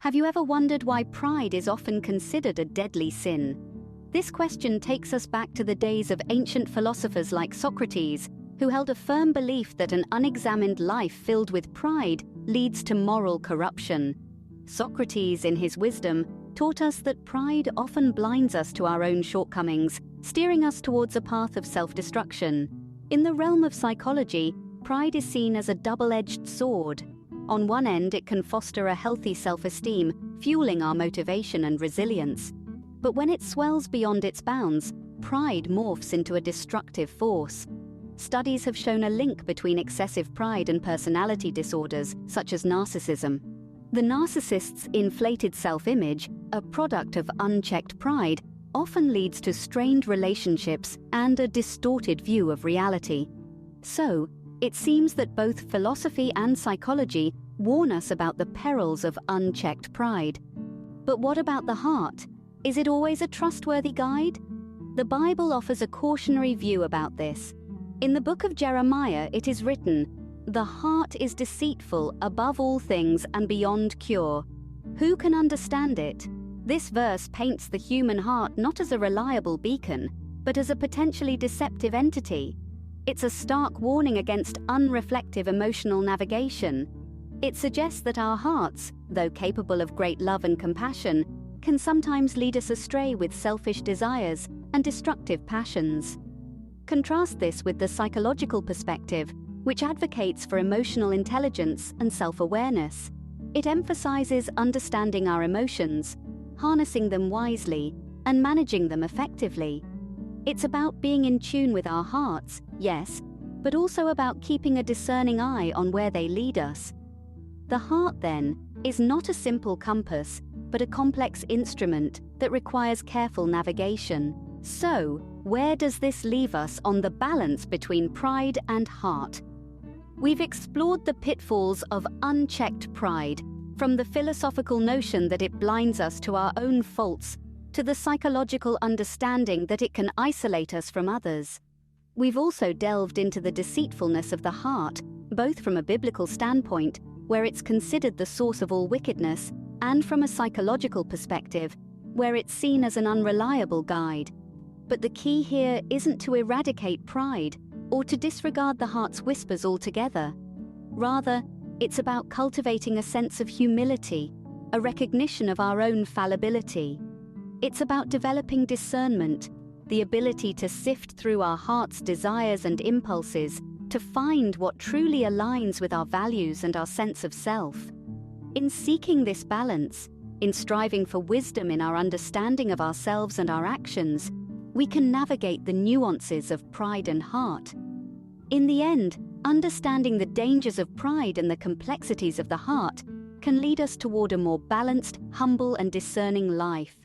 Have you ever wondered why pride is often considered a deadly sin? This question takes us back to the days of ancient philosophers like Socrates, who held a firm belief that an unexamined life filled with pride leads to moral corruption. Socrates, in his wisdom, taught us that pride often blinds us to our own shortcomings, steering us towards a path of self-destruction. In the realm of psychology, pride is seen as a double-edged sword. On one end, it can foster a healthy self-esteem, fueling our motivation and resilience. But when it swells beyond its bounds, pride morphs into a destructive force. Studies have shown a link between excessive pride and personality disorders, such as narcissism. The narcissist's inflated self-image, a product of unchecked pride, often leads to strained relationships and a distorted view of reality. So, it seems that both philosophy and psychology warn us about the perils of unchecked pride. But what about the heart? Is it always a trustworthy guide? The Bible offers a cautionary view about this. In the book of Jeremiah, it is written, "The heart is deceitful above all things and beyond cure. Who can understand it?" This verse paints the human heart not as a reliable beacon, but as a potentially deceptive entity. It's a stark warning against unreflective emotional navigation. It suggests that our hearts, though capable of great love and compassion, can sometimes lead us astray with selfish desires and destructive passions. Contrast this with the psychological perspective, which advocates for emotional intelligence and self-awareness. It emphasizes understanding our emotions, harnessing them wisely, and managing them effectively. It's about being in tune with our hearts, yes, but also about keeping a discerning eye on where they lead us. The heart, then, is not a simple compass, but a complex instrument that requires careful navigation. So, where does this leave us on the balance between pride and heart? We've explored the pitfalls of unchecked pride, from the philosophical notion that it blinds us to our own faults, to the psychological understanding that it can isolate us from others. We've also delved into the deceitfulness of the heart, both from a biblical standpoint, where it's considered the source of all wickedness, and from a psychological perspective, where it's seen as an unreliable guide. But the key here isn't to eradicate pride, or to disregard the heart's whispers altogether. Rather, it's about cultivating a sense of humility, a recognition of our own fallibility. It's about developing discernment, the ability to sift through our heart's desires and impulses to find what truly aligns with our values and our sense of self. In seeking this balance, in striving for wisdom in our understanding of ourselves and our actions, we can navigate the nuances of pride and heart. In the end, understanding the dangers of pride and the complexities of the heart can lead us toward a more balanced, humble, and discerning life.